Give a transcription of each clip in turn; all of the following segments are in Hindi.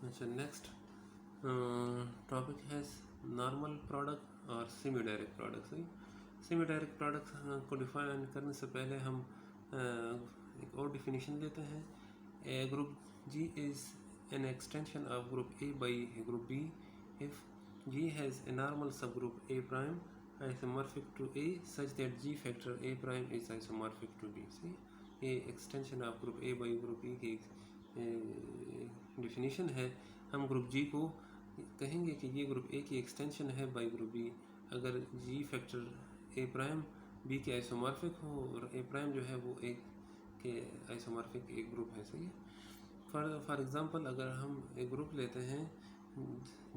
अच्छा, नेक्स्ट टॉपिक है नॉर्मल प्रोडक्ट और सेमी डायरेक्ट प्रोडक्ट। सही, सेमी डायरेक्ट प्रोडक्ट को डिफाइन करने से पहले हम एक और डिफिनीशन देते हैं। ए group G is an extension of group A by group B if G has a normal subgroup A prime isomorphic to A such that G factor A prime is isomorphic to B। सही, ये extension of group A by group E की डिफिनीशन है। हम ग्रुप G को कहेंगे कि ये ग्रुप A की एक्सटेंशन है बाई ग्रुप B अगर G factor A prime B के आइसोमॉर्फिक हो और A प्राइम जो है वो A के आइसोमॉर्फिक एक ग्रुप है। सही है। फॉर एग्ज़ाम्पल अगर हम एक ग्रुप लेते हैं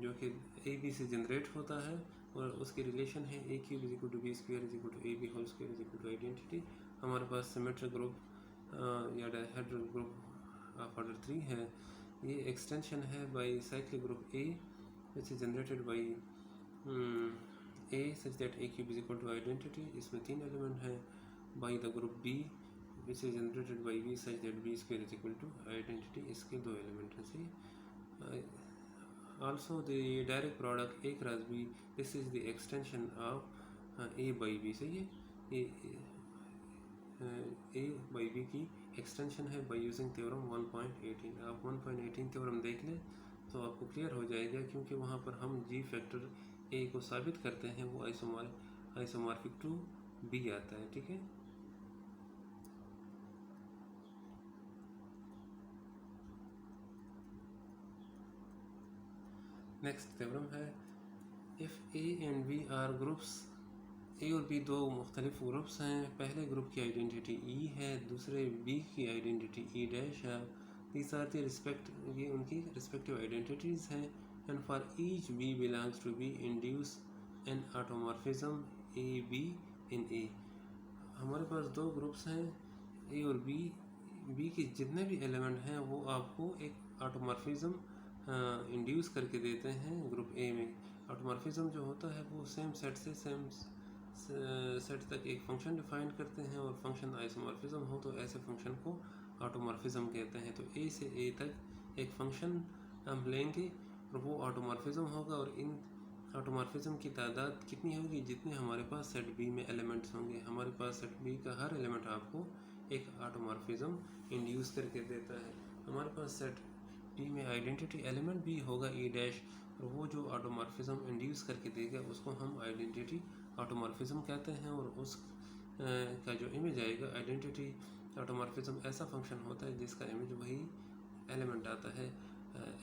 जो कि ए बी से जनरेट होता है और उसकी रिलेशन है A cube is equal to B square is equal to A B whole square is equal to identity. हमारे पास सिमेट्रिक ग्रुप या डायहेड्रल ग्रुप ऑफ ऑर्डर 3 है। ये एक्सटेंशन है by cyclic group A which is generated by A such that A cube is equal to identity. इसमें 3 एलिमेंट हैं। By the group B which is generated by B such that B square is equal to identity। इसके 2 एलिमेंट हैं। सही, also the direct product A cross B, this is the extension of A by B। सही है, A by B की एक्सटेंशन है बाय यूजिंग थ्योरम 1.18। आप 1.18 थ्योरम देख लें तो आपको क्लियर हो जाएगा, क्योंकि वहाँ पर हम G फैक्टर A को साबित करते हैं वो आइसोमॉर्फिक टू B आता है। ठीक है, नेक्स्ट थ्योरम है if A and B are groups, A और बी दो मुख्तलिफ ग्रुप्स हैं। पहले ग्रुप की आइडेंटिटी ई है, दूसरे बी की आइडेंटिटी ई डैश है। दीज आर दी रिस्पेक्ट, ये उनकी रिस्पेक्टिव आइडेंटिटीज़ हैं। And for each B belongs to B induce an automorphism A B in A. हमारे पास दो ग्रुप्स हैं ए और बी के जितने भी एलिमेंट हैं वो आपको एक ऑटोमॉर्फिज्म इंड्यूस करके देते हैं ग्रुप ए में। ऑटोमॉर्फिज्म जो होता है वो सेम सेट से सेम सेट तक एक फंक्शन डिफाइन करते हैं, और फंक्शन आइसोमॉर्फिज्म हो तो ऐसे फंक्शन को ऑटोमॉर्फिज्म कहते हैं। तो ए से ए तक एक फंक्शन हम लेंगे और वो ऑटोमॉर्फिज्म होगा, और इन ऑटोमॉर्फिज्म की तादाद कितनी होगी, जितने हमारे पास सेट बी में एलिमेंट्स होंगे। हमारे पास सेट बी का हर एलिमेंट आपको एक ऑटोमॉर्फिज्म इंड्यूस करके देता है। हमारे पास सेट बी में आइडेंटिटी एलिमेंट भी होगा ई डैश, और वो जो ऑटोमॉर्फिज्म इंड्यूस करके देगा उसको हम आइडेंटिटी ऑटोमॉर्फिज्म कहते हैं। और उस का जो इमेज आएगा, आइडेंटिटी ऑटोमॉर्फिज्म ऐसा फंक्शन होता है जिसका इमेज वही एलिमेंट आता है।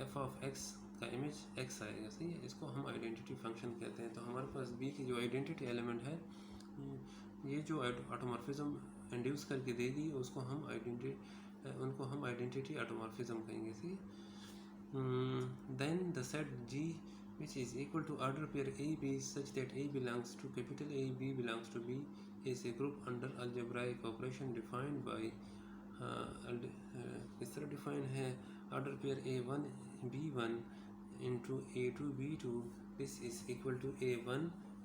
एफ ऑफ एक्स का इमेज एक्स आएगा। सही है, इसको हम आइडेंटिटी फंक्शन कहते हैं। तो हमारे पास बी की जो आइडेंटिटी एलिमेंट है, ये जो ऑटोमॉर्फिज्म इंड्यूस करके देगी उसको हम उनको हम आइडेंटिटी ऑटोमॉर्फिज्म कहेंगे। सी then the set G which is equal to order pair A B such that A belongs to capital A, B belongs to B is a group under algebraic operation defined by इस तरह डिफाइन है order pair A1 B1 into A2 B2 this is equal to A1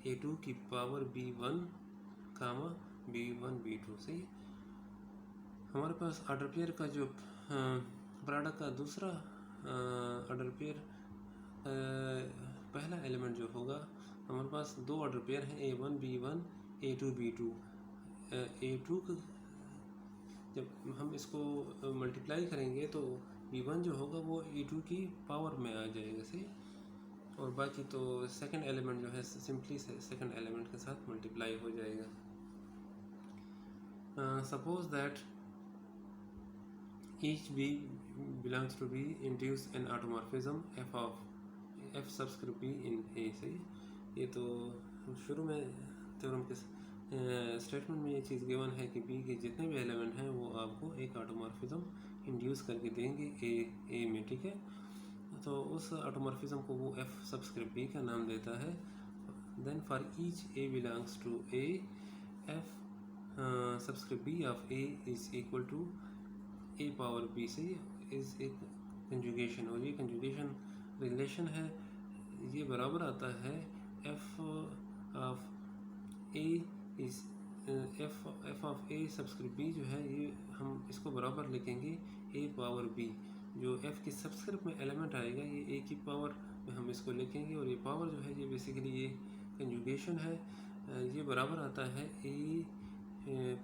A2 की पावर B1 कामा B1 B2। सही, हमारे पास ऑर्डर पेयर का जो प्रोडक्ट का दूसरा ऑर्डर पेयर पहला एलिमेंट जो होगा, हमारे पास दो ऑर्डर पेयर हैं A1 B1 A2 B2। A2 जब हम इसको मल्टीप्लाई करेंगे तो B1 जो होगा वो A2 की पावर में आ जाएगा। सही, और बाकी तो सेकंड एलिमेंट जो है सिंपली सेकंड एलिमेंट के साथ मल्टीप्लाई हो जाएगा। Suppose that each B belongs to B induce an automorphism f subscript B in A। सही, ये तो शुरू में थ्योरम के स्टेटमेंट में ये चीज़ गिवन है कि B के जितने भी एलिमेंट हैं वो आपको एक ऑटोमॉर्फिज्म इंड्यूस करके देंगे ए में। ठीक है, तो उस ऑटोमॉर्फिज्म को वो f सबस्क्रिप्ट B का नाम देता है। Then for each A belongs to A f subscript B of A is equal to a power b. से इज एक कंजुगेशन, और ये कंजुगेशन रिलेशन है, ये बराबर आता है f of a is f of a subscript b जो है, ये हम इसको बराबर लिखेंगे ए पावर बी। जो एफ़ की सबस्क्रिप्ट में एलिमेंट आएगा ये ए की पावर में हम इसको लिखेंगे, और ये पावर जो है ये बेसिकली ये कंजुगेशन है, ये बराबर आता है ए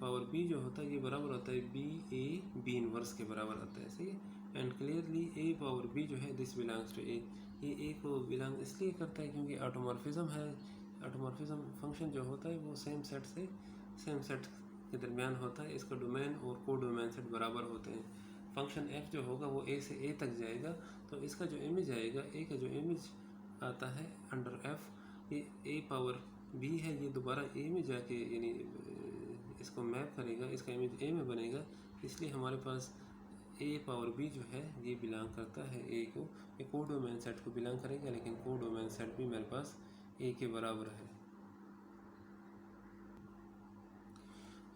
पावर बी जो होता है ये बराबर होता है बी ए बी इनवर्स के बराबर आता है, सही है। And clearly a power b जो है दिस बिलोंग्स टू ए, ये ए को बिलोंग इसलिए करता है क्योंकि ऑटोमॉर्फिज्म है। ऑटोमॉर्फिज्म फंक्शन जो होता है वो सेम सेट के दरमियान होता है, इसका डोमेन और को डोमेन सेट बराबर होते हैं। फंक्शन एफ जो होगा वो ए से ए तक जाएगा, तो इसका जो इमेज आएगा, ए का जो इमेज आता है अंडर एफ, ये ए पावर बी है, ये दोबारा ए में जाके यानी इसको मैप करेगा, इसका इमेज ए में बनेगा, इसलिए हमारे पास ए पावर बी जो है ये बिलोंग करता है ए को, ये को डोमेन सेट को बिलोंग करेगा, लेकिन को डोमेन सेट भी मेरे पास ए के बराबर है।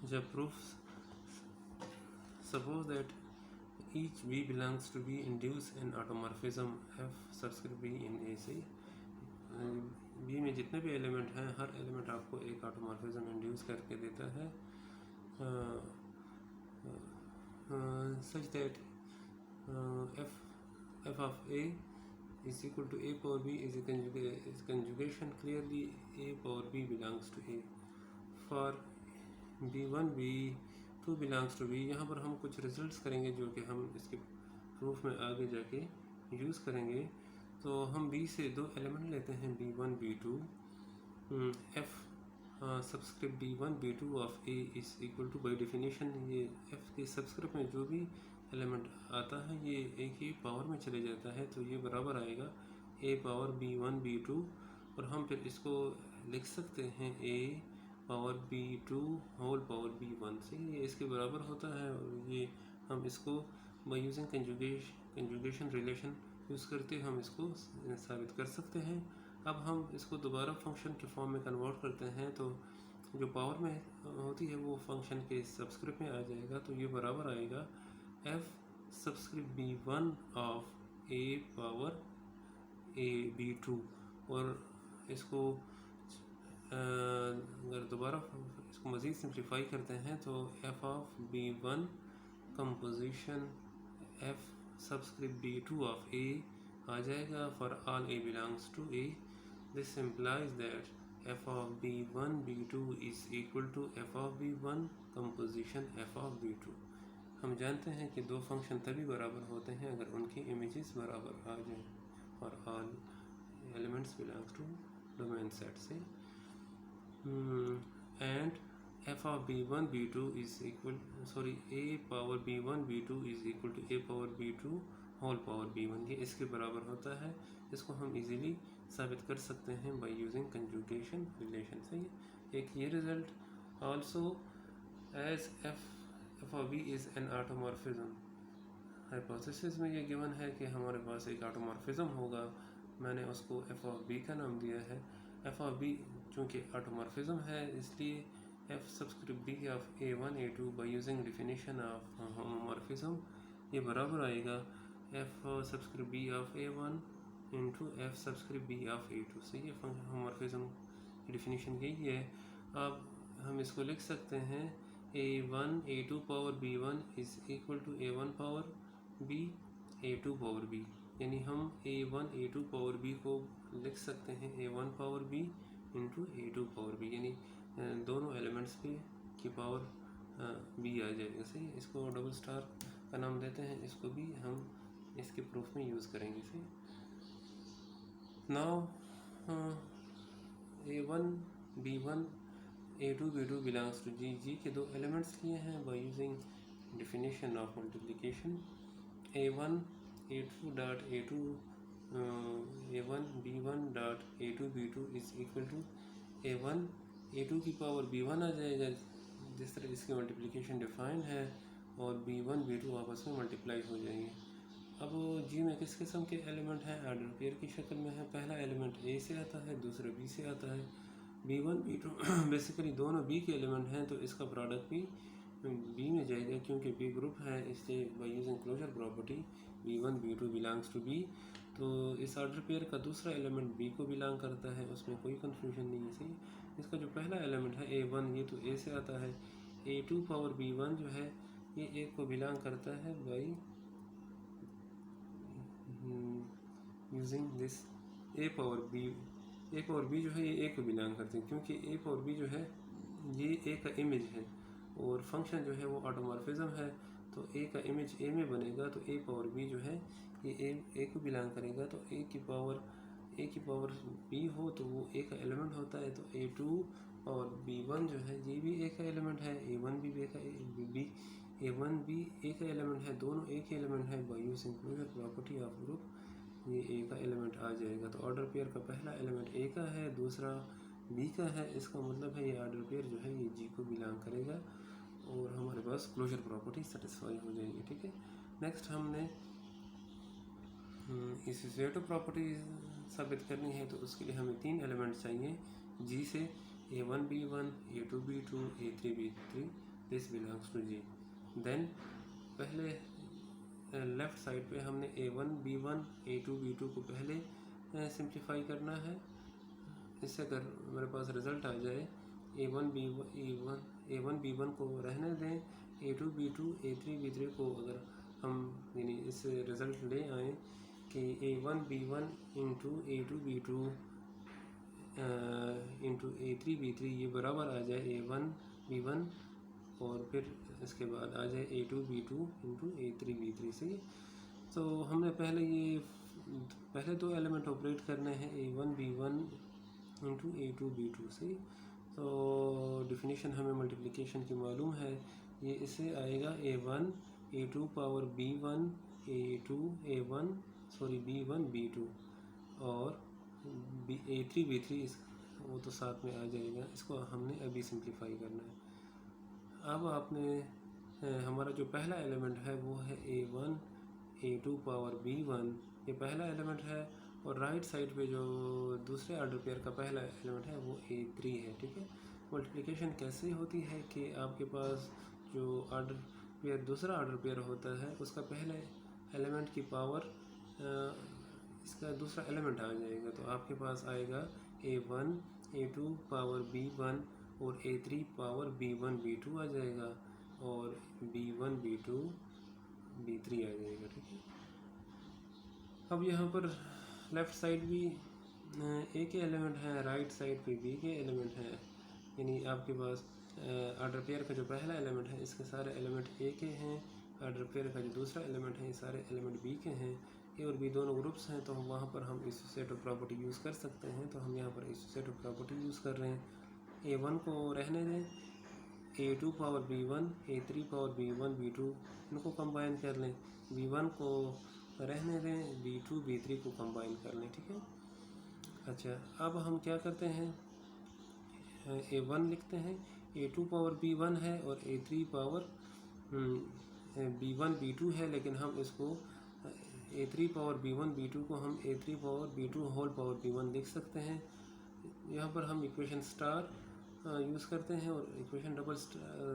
जब proof suppose that each v belongs to b induce an automorphism f subscript b in a, से b में जितने भी एलिमेंट हैं हर एलिमेंट आपको एक ऑटोमॉर्फिज्म इंड्यूस करके देता है, such that f of a is equal to a power b is conjugation. Clearly a power b belongs to a. For b1 b2 belongs to b, यहाँ पर हम कुछ रिजल्ट्स करेंगे जो कि हम इसके प्रूफ में आगे जाके यूज़ करेंगे। तो हम b से दो एलिमेंट लेते हैं b1 b2, f subscript b1 b2 of a is equal to, by definition ये f के सबस्क्रिप्ट में जो भी एलिमेंट आता है ये a की पावर में चले जाता है, तो ये बराबर आएगा a पावर b1 b2, और हम फिर इसको लिख सकते हैं a power b2 whole power b1 से, ये इसके बराबर होता है। और ये हम इसको by using conjugation relation use करके हम इसको साबित कर सकते हैं। अब हम इसको दोबारा फंक्शन के फॉर्म में कन्वर्ट करते हैं, तो जो पावर में होती है वो फंक्शन के सबस्क्रिप्ट में आ जाएगा, तो ये बराबर आएगा f subscript b1 of a power a b2, और इसको अगर दोबारा इसको मज़ीद सिंप्लीफाई करते हैं तो f of b1 composition f subscript b2 of a आ जाएगा for all a belongs to a। This implies that f of b1 b2 is equal to f of b1 composition f of b2। हम जानते हैं कि दो फंक्शन तभी बराबर होते हैं अगर उनकी इमेजेस बराबर आ जाएं, और all elements belongs to domain set से। And f of b1 b2 is equal, sorry, a power b1 b2 is equal to a power b2 whole power b1, ये इसके बराबर होता है। इसको हम इजीली साबित कर सकते हैं by using conjugation relation से। एक ये result also as f of b is an automorphism, hypothesis में ये गिवन है कि हमारे पास एक ऑटोमॉर्फिज्म होगा, मैंने उसको f of b का नाम दिया है। f of b चूँकि ऑटोमॉर्फिज्म है इसलिए f subscript b of a1 a2 by using definition of homomorphism ये बराबर आएगा f subscript b of a1 into f subscript b of a2 से। ये होमोमॉर्फिज्म की डेफिनेशन यही है। अब हम इसको लिख सकते हैं a1 a2 power b1 is equal to a1 power b a2 power b, यानी हम a1 a2 पावर b को लिख सकते हैं a1 power b into a2 power b, यानी दोनों एलिमेंट्स पे की पावर b आ जाएगा, सही। इसको डबल स्टार का नाम देते हैं, इसको भी हम इसके प्रूफ में यूज़ करेंगे, सही। Now a1 b1 a2 b2 belongs to g के दो एलिमेंट्स लिए हैं by using definition of multiplication. a1 a2 dot a2 a1 b1 dot a2 b2 is equal to a1 a2 की पावर b1 आ जाएगा जिस तरह इसकी मल्टीप्लिकेशन डिफाइन है, और b1 b2 आपस में मल्टीप्लाई हो जाएंगे। अब जी में किस किस्म के एलिमेंट हैं, ऑर्डर पेयर की शक्ल में है। पहला एलिमेंट a से आता है, दूसरा b से आता है। b1 b2 बेसिकली दोनों b के एलिमेंट हैं, तो इसका प्रोडक्ट भी b में जाएगा क्योंकि b ग्रुप है, इसलिए by using closure property b1 b2 belongs to b। तो इस ऑर्डर पेयर का दूसरा एलिमेंट b को बिलोंग करता है, उसमें कोई कन्फ्यूजन नहीं है, सही। इसका जो पहला एलिमेंट है a1 ये तो a से आता है। a2 पावर b1 जो है ये a को बिलोंग करता है by using this a power b. A power b जो है ये ए को बिलोंग करते हैं, क्योंकि ए पावर बी जो है ये ए का इमेज है और फंक्शन जो है वो ऑटोमॉर्फिज्म है। तो ए का इमेज ए में बनेगा, तो ए पावर बी जो है ये ए को बिलोंग करेगा। तो ए की पावर बी हो तो वो ए का एलिमेंट होता है। तो ए2 पावर b1 जो है ये भी ए का एलिमेंट है, ए1 भी ए1 भी ए का एलिमेंट है, दोनों ए के एलिमेंट है। By using closure property of group ये ए का एलिमेंट आ जाएगा। तो ऑर्डर पेयर का पहला एलिमेंट ए का है, दूसरा बी का है। इसका मतलब है ये ऑर्डर पेयर जो है ये जी को बिलोंग करेगा और हमारे पास क्लोजर प्रॉपर्टी सेटिस्फाई हो जाएगी। ठीक है, नेक्स्ट हमने एसोसिएटिव प्रॉपर्टी साबित करनी है। तो उसके लिए हमें 3 एलिमेंट चाहिए जी से, a1 b1 a2 b2 a3 b3 this belongs to G. Then पहले लेफ़्ट साइड पे हमने a1 b1 a2 b2 को पहले सिंप्लीफाई करना है। इससे अगर मेरे पास रिज़ल्ट आ जाए a1 b1 को रहने दें, a2 b2 a3 b3 को अगर हम यानी इस रिज़ल्ट ले आएँ कि a1 b1 into a2 b2 into a3 b3 ये बराबर आ जाए a1 b1 और फिर इसके बाद आ जाए a2 b2 into a3 b3 से। तो हमने पहले 2 एलिमेंट ऑपरेट करने हैं a1 b1 into a2 b2 से। तो डिफिनीशन हमें मल्टीप्लिकेशन की मालूम है, ये इससे आएगा a1 a2 power b1 b1 b2 और a3 b3 वो तो साथ में आ जाएगा। इसको हमने अभी सिंप्लीफाई करना है। अब आपने हमारा जो पहला एलिमेंट है वो है a1 a2 पावर b1, ये पहला एलिमेंट है। और राइट साइड पे जो दूसरे ऑर्डर पेयर का पहला एलिमेंट है वो a3 है। ठीक है, मल्टीप्लिकेशन कैसे होती है कि आपके पास जो ऑर्डर पेयर दूसरा ऑर्डर पेयर होता है उसका पहले एलिमेंट की पावर इसका दूसरा एलिमेंट आ जाएगा। तो आपके पास आएगा a1 a2 पावर b1 और a3 पावर b1 b2 आ जाएगा और b1 b2 b3 आ जाएगा। ठीक है, अब यहाँ पर लेफ़्ट साइड भी ए के एलिमेंट है, राइट साइड पे बी के एलिमेंट है। यानी आपके पास ऑर्डर पेयर का जो पहला एलिमेंट है इसके सारे एलिमेंट ए के हैं, ऑर्डर पेयर का जो दूसरा एलिमेंट है ये सारे एलिमेंट बी के हैं। ए और बी दोनों ग्रुप्स हैं, तो हम वहाँ पर हम एसोसिएटिव प्रॉपर्टी यूज़ कर सकते हैं। तो हम यहाँ पर एसोसिएटिव प्रॉपर्टी यूज़ कर रहे हैं। a1 को रहने दें, a2 power b1 a3 power b1 b2 इनको कंबाइन कर लें, b1 को रहने दें, b2 b3 को कंबाइन कर लें। ठीक है, अच्छा अब हम क्या करते हैं, a1 लिखते हैं, a2 पावर b1 है और a3 पावर b1 b2 है, लेकिन हम इसको a3 पावर b1 b2 को हम a3 power b2 whole power b1 लिख सकते हैं। यहाँ पर हम इक्वेशन स्टार यूज़ करते हैं और इक्वेशन डबल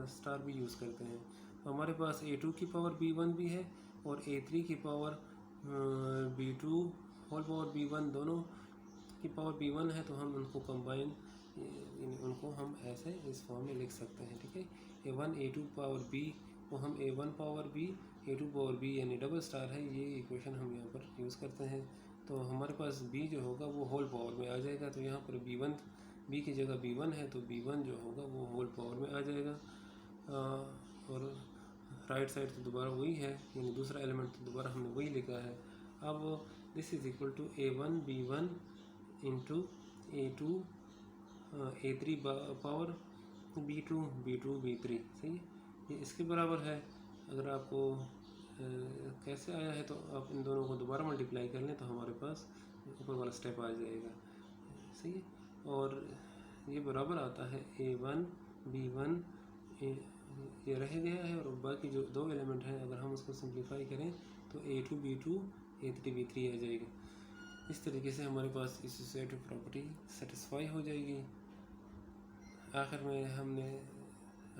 स्टार भी यूज़ करते हैं। तो हमारे पास a2 की पावर b1 भी है और a3 की power b2 whole power b1 दोनों की पावर b1 है। तो हम उनको कंबाइन उनको हम ऐसे इस फॉर्म में लिख सकते हैं। ठीक है, a1 a2 पावर b को हम a1 power b a2 power b यानी डबल स्टार है, ये इक्वेशन हम यहाँ पर यूज़ करते हैं। तो हमारे पास b जो होगा वो होल पावर में आ जाएगा। तो यहाँ पर b की जगह b1 है, तो b1 जो होगा वो होल पावर में आ जाएगा। और राइट साइड तो दोबारा वही है, यानी दूसरा एलिमेंट तो दोबारा हमने वही लिखा है। अब this is equal to a1 b1 into a2 a3 power b2 b3। सही, ये इसके बराबर है। अगर आपको कैसे आया है तो आप इन दोनों को दोबारा मल्टीप्लाई कर लें तो हमारे पास ऊपर वाला स्टेप आ जाएगा। सही है, और ये बराबर आता है a1 b1 ये रह गया है और बाकी जो 2 एलिमेंट हैं अगर हम उसको सिंप्लीफाई करें तो a2 b2 a3 b3 आ जाएगा। इस तरीके से हमारे पास एसोसिएटिव प्रॉपर्टी सेटिस्फाई हो जाएगी। आखिर में हमने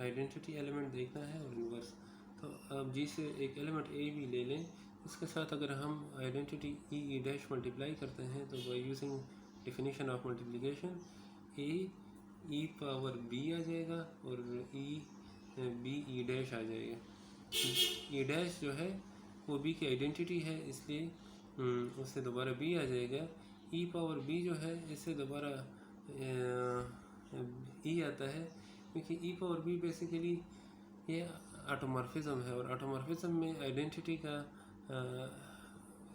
आइडेंटिटी एलिमेंट देखना है और इन्वर्स। तो अब जी से एक एलिमेंट ए भी ले लें, इसके साथ अगर हम आइडेंटिटी ई डैश मल्टीप्लाई करते हैं तो by using definition of multiplication E power B आ जाएगा और बी ई डैश आ जाएगा। ई डैश जो है वो बी की आइडेंटिटी है, इसलिए उससे दोबारा बी आ जाएगा। ई पावर बी जो है इससे दोबारा ई आता है, क्योंकि ई पावर बी बेसिकली ये ऑटोमॉर्फिज्म है, और ऑटोमॉर्फिज्म में आइडेंटिटी का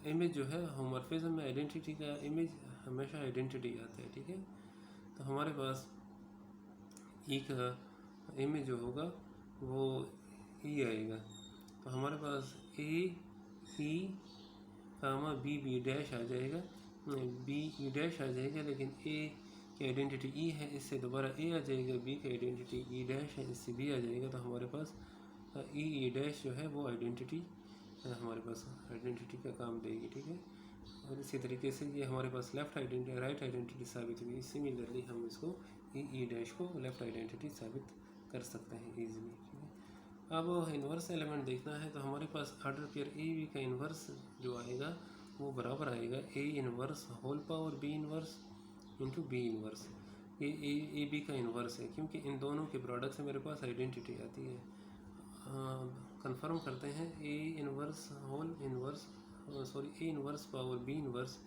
इमेज जो है, होमॉर्फिज्म में आइडेंटिटी का इमेज हमेशा आइडेंटिटी आता है। ठीक है, तो हमारे पास ई का इमेज जो होगा वो ई आएगा। तो हमारे पास ए ई कामा बी बी डैश आ जाएगा, बी ई डैश आ जाएगा, लेकिन ए की आइडेंटिटी ई है, इससे दोबारा ए आ जाएगा। बी की आइडेंटिटी ई डैश है, इससे बी आ जाएगा। तो हमारे पास ई डैश जो है वो आइडेंटिटी हमारे पास आइडेंटिटी का काम देगी। ठीक है, और इसी तरीके से ये हमारे पास लेफ़्ट आइडेंटिटी राइट आइडेंटिटी साबित हुई। सिमिलरली हम इसको ई डैश को लेफ़्ट आइडेंटिटी साबित कर सकते हैं ईजिली। ठीक है, अब इन्वर्स एलिमेंट देखना है, तो हमारे पास ऑर्डर पेयर ए बी का इन्वर्स जो आएगा वो बराबर आएगा A inverse whole power B inverse into B inverse. ये ए बी का इन्वर्स है, क्योंकि इन दोनों के प्रोडक्ट से मेरे पास आइडेंटिटी आती है। कंफर्म करते हैं, A inverse whole inverse A inverse power B inverse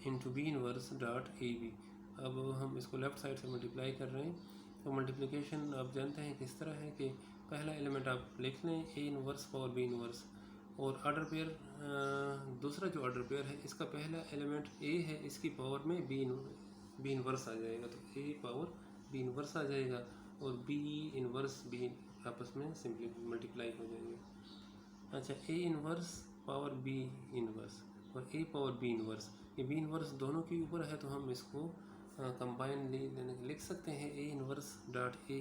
into B inverse dot A B. अब हम इसको लेफ़्ट साइड से मल्टीप्लाई कर रहे हैं, तो मल्टीप्लिकेशन आप जानते हैं किस तरह है कि पहला एलिमेंट आप लिख लें ए इन्वर्स पावर बी इन्वर्स, और ऑर्डर पेयर दूसरा जो ऑर्डर पेयर है इसका पहला एलिमेंट ए है, इसकी पावर में बी इन्वर्स आ जाएगा, तो ए पावर बी इन्वर्स आ जाएगा, और बी इन्वर्स बी आपस में सिंपली मल्टीप्लाई हो जाएंगे। अच्छा, ए इन्वर्स पावर बी इन्वर्स और ए पावर बी इन्वर्स, ये बी इन्वर्स दोनों के ऊपर है, तो हम इसको कंबाइन लिख सकते हैं A inverse dot A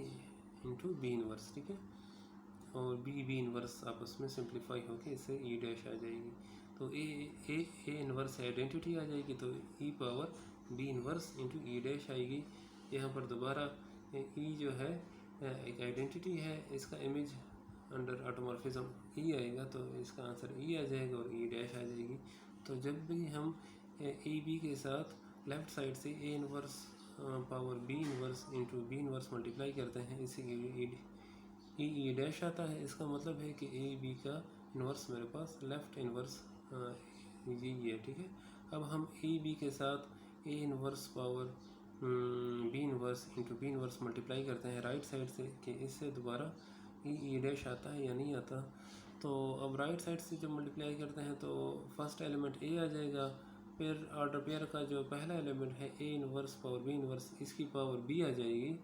into B inverse. ठीक है, और बी इन्वर्स आपस में सिंप्लीफाई होकर इससे ई डैश आ जाएगी, तो ए इन्वर्स आइडेंटिटी आ जाएगी, तो e power B inverse into e dash आएगी। यहाँ पर दोबारा ई जो है एक आइडेंटिटी है, इसका इमेज अंडर ऑटोमॉर्फिज्म ई आएगा, तो इसका आंसर ई आ जाएगा और ई डैश आ जाएगी। तो जब भी हम ए बी के साथ लेफ़्ट साइड से a inverse power B inverse into B inverse multiply करते हैं, इसी ई डैश आता है। इसका मतलब है कि ए बी का इन्वर्स मेरे पास लेफ़्ट इन्वर्स यही है। ठीक है, अब हम ए बी के साथ a inverse power B inverse into B inverse multiply करते हैं राइट साइड से, कि इससे दोबारा ई डैश आता है या नहीं आता। तो अब राइट साइड से जब मल्टीप्लाई करते हैं तो फर्स्ट एलिमेंट ए आ जाएगा, फिर ऑर्डर पेयर का जो पहला एलिमेंट है ए इन्वर्स पावर बी इन्वर्स, इसकी पावर बी आ जाएगी,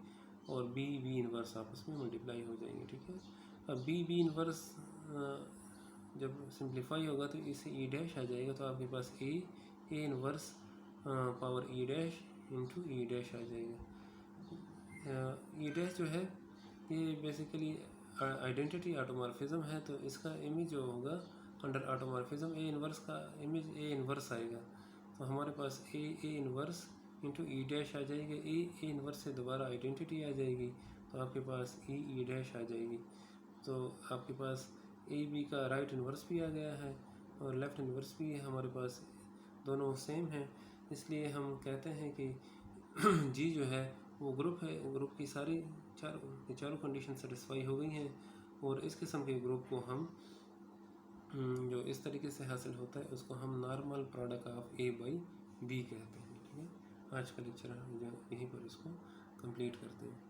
और बी इन्वर्स आपस में मल्टीप्लाई हो जाएंगे। ठीक है, अब बी इन्वर्स जब सिंप्लीफाई होगा तो इससे ई डैश आ जाएगा, तो आपके पास a inverse power e dash into e dash आ जाएगा। ई डैश जो है ये बेसिकली आइडेंटिटी ऑटोमॉर्फिज्म है, तो इसका इमेज जो होगा अंडर ऑटोमॉर्फिज्म ए इन्वर्स का इमेज ए इन्वर्स आएगा, तो हमारे पास a inverse into e dash आ जाएगा। ए इन्वर्स से दोबारा आइडेंटिटी आ जाएगी, तो आपके पास ई डैश आ जाएगी। तो आपके पास ए बी का राइट इन्वर्स भी आ गया है और लेफ़्ट इन्वर्स भी है, हमारे पास दोनों सेम हैं, इसलिए हम कहते हैं कि जी जो है वो ग्रुप है, ग्रुप की सारी चारों कंडीशन सेटिस्फाई हो गई हैं, और इस किस्म के ग्रुप को हम जो इस तरीके से हासिल होता है उसको हम normal product of a by b कहते हैं। ठीक है, आज का लेक्चर हम यहीं पर इसको कंप्लीट करते हैं।